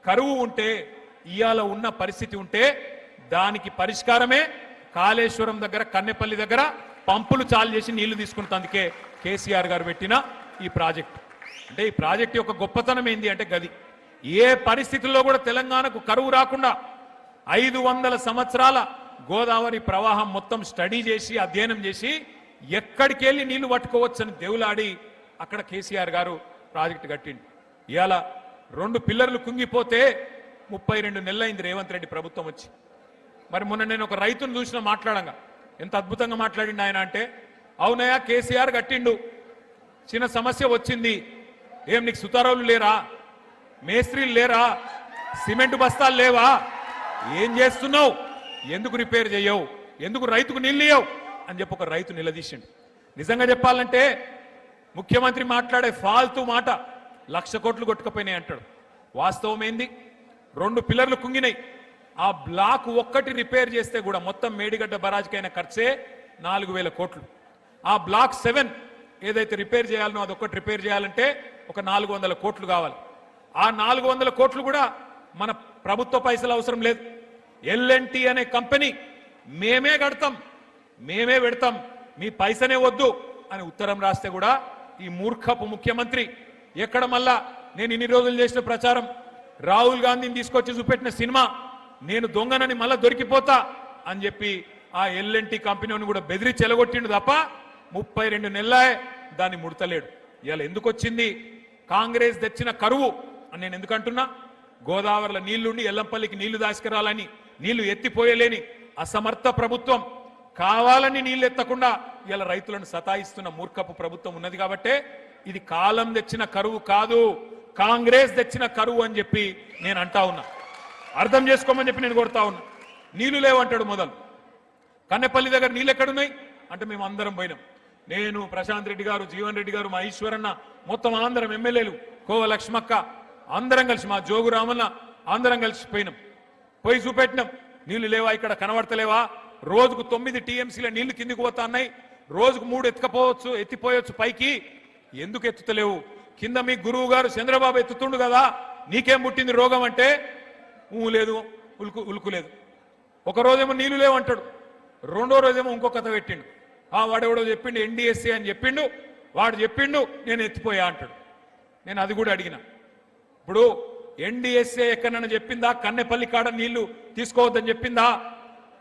కరువు ఉంటే ఇయాల ఉన్న పరిస్థితి ఉంటే దానికి పరిష్కారమే కాళేశ్వరం దగ్గర కన్నెపల్లి దగ్గర పంపులు చాలు చేసి నీళ్లు తీసుకుంటందుకే కేసీఆర్ గారు పెట్టిన ఈ ప్రాజెక్ట్. అంటే ఈ ప్రాజెక్ట్ యొక్క గొప్పతనం ఏంది అంటే గది ఏ పరిస్థితుల్లో కూడా తెలంగాణకు కరువు రాకుండా 500 సంవత్సరాల గోదావరి ప్రవాహం మొత్తం స్టడీ చేసి అధ్యయనం చేసి ఎక్కడికి వెళ్ళి నీళ్లు పట్టుకోవచ్చని దేవులాడి అక్కడ కేసీఆర్ గారు ప్రాజెక్ట్ కట్టిండు. ఇవాళ 2 పిల్లర్లు కుంగిపోతే 32 నెలలైంది రేవంత్ రెడ్డి ప్రభుత్వం వచ్చి. మరి మొన్న నేను ఒక రైతును చూసిన మాట్లాడంగా ఎంత అద్భుతంగా మాట్లాడిండు ఆయన అంటే, అవునయ్యా కేసీఆర్ కట్టిండు, చిన్న సమస్య వచ్చింది, ఏం నీకు సుతారావులు లేరా, మేస్త్రీలు లేరా, సిమెంట్ బస్తాలు లేవా, ఏం చేస్తున్నావు, ఎందుకు రిపేర్ చేయవు, ఎందుకు రైతుకు నీళ్ళు ఇయ్యవు అని చెప్పి ఒక రైతు నిలదీసిండు. నిజంగా చెప్పాలంటే ముఖ్యమంత్రి మాట్లాడే ఫాల్తూ మాట 1,00,000 కోట్లు కొట్టుకుపోయినాయి అంటాడు. వాస్తవం ఏంది, 2 పిల్లర్లు కుంగినాయి. ఆ బ్లాక్ ఒక్కటి రిపేర్ చేస్తే కూడా మొత్తం మేడిగడ్డ బరాజ్కైన ఖర్చే 4,000 కోట్లు. ఆ బ్లాక్ 7 ఏదైతే రిపేర్ చేయాలనో అదొక్కటి రిపేర్ చేయాలంటే ఒక 400 కోట్లు కావాలి. ఆ 400 కోట్లు కూడా మన ప్రభుత్వ పైసలు అవసరం లేదు. ఎల్ఎన్టీ అనే కంపెనీ మేమే కడతాం, మేమే పెడతాం, మీ పైసనే వద్దు అని ఉత్తరం రాస్తే కూడా ఈ మూర్ఖపు ముఖ్యమంత్రి ఎక్కడ మళ్ళా నేను ఇన్ని రోజులు చేసిన ప్రచారం, రాహుల్ గాంధీని తీసుకొచ్చి చూపెట్టిన సినిమా నేను దొంగనని మళ్ళా దొరికిపోతా అని చెప్పి ఆ ఎల్ఎన్టీ కంపెనీని కూడా బెదిరి చెలగొట్టిండు తప్ప 32 నెలలే దాన్ని ముడతలేడు. ఇవాళ ఎందుకు వచ్చింది కాంగ్రెస్ తెచ్చిన కరువు అని నేను ఎందుకంటున్నా, గోదావరిలో నీళ్లుండి ఎల్లంపల్లికి నీళ్లు దాసుకురాలని నీళ్లు ఎత్తిపోయలేని అసమర్థ ప్రభుత్వం, కావాలని నీళ్లు ఎత్తకుండా ఇలా రైతులను సతాయిస్తున్న మూర్ఖపు ప్రభుత్వం ఉన్నది. కాబట్టే ఇది కాలం తెచ్చిన కరువు కాదు, కాంగ్రెస్ తెచ్చిన కరువు అని చెప్పి నేను అంటా ఉన్నా. అర్థం చేసుకోమని చెప్పి నేను కొడతా ఉన్నా. నీళ్లు లేవంటాడు మొదలు. కన్నెపల్లి దగ్గర నీళ్ళు ఎక్కడున్నాయి అంటే మేము అందరం పోయినాం. నేను, ప్రశాంత్ రెడ్డి గారు, జీవన్ రెడ్డి గారు, మా ఈశ్వరన్న, మొత్తం అందరం ఎమ్మెల్యేలు, కోవ లక్ష్మక్క అందరం కలిసి, మా జోగు రామన్న అందరం కలిసి పోయినాం. పోయి చూపెట్టినాం, నీళ్లు లేవా, ఇక్కడ కనబడతలేవా, రోజుకు 9 టీఎంసీల నీళ్లు కిందికి పోతా ఉన్నాయి, రోజుకు 3 ఎత్తిపోయొచ్చు పైకి, ఎందుకు ఎత్తుతలేవు, కింద మీ గురువు గారు చంద్రబాబు ఎత్తుతుండు కదా, నీకేం పుట్టింది రోగం అంటే లేదు, ఉలుకు లేదు. ఒక రోజేమో నీళ్లు లేవంటాడు, రెండో రోజేమో ఇంకో కథ పెట్టిండు. వాడెవడో చెప్పిండు ఎన్డీఎస్ఏ అని చెప్పిండు, వాడు చెప్పిండు నేను ఎత్తిపోయా అంటాడు. నేను అది కూడా అడిగిన, ఇప్పుడు ఎన్డీఎస్ఏ ఎక్కడన్నా చెప్పిందా కన్నెపల్లి కాడ నీళ్లు తీసుకోవద్దని చెప్పిందా?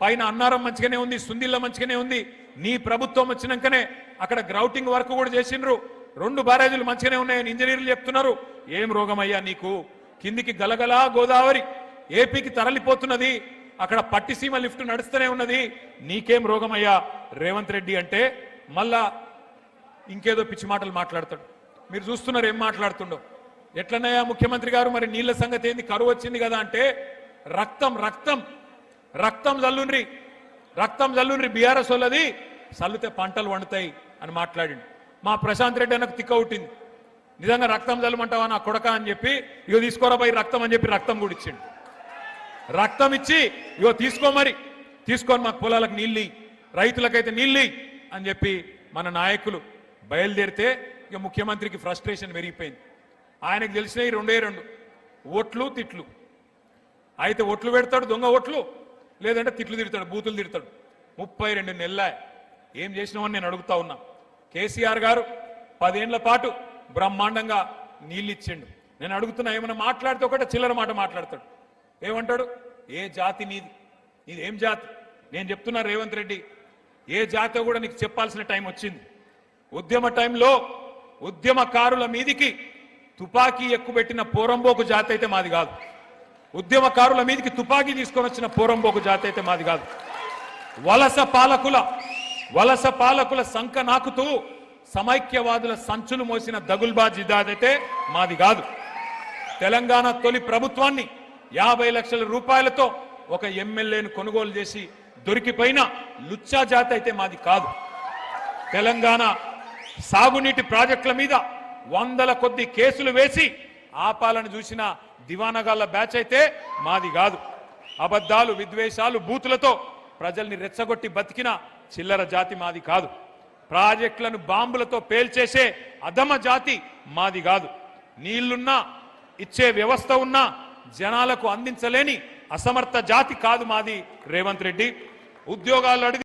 పైన అన్నారం మంచిగానే ఉంది, సుందిల్ల మంచిగానే ఉంది, నీ ప్రభుత్వం వచ్చినాకనే అక్కడ గ్రౌటింగ్ వర్క్ కూడా చేసిండ్రు, 2 బ్యారేజీలు మంచిగానే ఉన్నాయని ఇంజనీర్లు చెప్తున్నారు. ఏం రోగమయ్యా నీకు, కిందికి గలగలా గోదావరి ఏపీకి తరలిపోతున్నది, అక్కడ పట్టిసీమ లిఫ్ట్ నడుస్తూనే ఉన్నది, నీకేం రోగమయ్యా రేవంత్ రెడ్డి అంటే మళ్ళా ఇంకేదో పిచ్చి మాటలు మాట్లాడతాడు. మీరు చూస్తున్నారు ఏం మాట్లాడుతుండో. ఎట్లన్నాయా ముఖ్యమంత్రి గారు, మరి నీళ్ల సంగతి ఏంది, కరువు వచ్చింది కదా అంటే రక్తం రక్తం రక్తం జల్లుండ్రి, రక్తం జల్లుండ్రి, బీఆర్ఎస్ వాళ్ళది చల్లుతే పంటలు వండుతాయి అని మాట్లాడిండు. మా ప్రశాంత్ రెడ్డి అన్నకు తిక్క ఉట్టింది, నిజంగా రక్తం జల్లమంటావా నా కొడక అని చెప్పి, ఇగో తీసుకోరా పోయి రక్తం అని చెప్పి రక్తం కూడా ఇచ్చిండు. రక్తం ఇచ్చి ఇగో తీసుకో, మరి తీసుకొని మాకు పొలాలకు నీళ్ళు, రైతులకైతే నీళ్ళు అని చెప్పి మన నాయకులు బయలుదేరితే ఇక ముఖ్యమంత్రికి ఫ్రస్ట్రేషన్ పెరిగిపోయింది. ఆయనకు తెలిసినవి 2 ఓట్లు తిట్లు. అయితే ఓట్లు పెడతాడు, దొంగ ఓట్లు, లేదంటే తిట్లు తిడతాడు, బూతులు తిడతాడు. 32 నెలల ఏం చేసినామని నేను అడుగుతా ఉన్నా. కేసీఆర్ గారు 10 ఏళ్ల పాటు బ్రహ్మాండంగా నీళ్ళు ఇచ్చిండు. నేను అడుగుతున్నా, ఏమైనా మాట్లాడితే ఒకటే చిల్లర మాట మాట్లాడతాడు. ఏమంటాడు, ఏ జాతి నీది, ఇది ఏం జాతి? నేను చెప్తున్నా రేవంత్ రెడ్డి, ఏ జాతి కూడా నీకు చెప్పాల్సిన టైం వచ్చింది. ఉద్యమ టైంలో ఉద్యమకారుల మీదికి తుపాకీ ఎక్కుబెట్టిన పోరంబోకు జాతి అయితే మాది కాదు. ఉద్యమకారుల మీదికి తుపాకీ తీసుకొని వచ్చిన పోరంబోకు జాతి అయితే మాది కాదు. వలస పాలకుల సంక నాకుతూ సమైక్యవాదుల సంచులు మోసిన దగుల్బాజీ జాతి మాది కాదు. తెలంగాణ తొలి ప్రభుత్వాన్ని 50 లక్షల రూపాయలతో ఒక ఎమ్మెల్యేను కొనుగోలు చేసి దొరికిపోయిన లుచ్చా జాతి అయితే మాది కాదు. తెలంగాణ సాగునీటి ప్రాజెక్టుల మీద 100ల కొద్ది కేసులు వేసి ఆపాలను చూసిన దివానగాళ్ల బ్యాచ్ అయితే మాది కాదు. అబద్ధాలు, విద్వేషాలు, బూతులతో ప్రజల్ని రెచ్చగొట్టి బతికిన చిల్లర జాతి మాది కాదు. ప్రాజెక్టులను బాంబులతో పేల్చేసే అధమ జాతి మాది కాదు. నీళ్లున్నా, ఇచ్చే వ్యవస్థ ఉన్నా జనాలకు అందించలేని అసమర్థ జాతి కాదు మాది రేవంత్ రెడ్డి. ఉద్యోగాలు అడిగి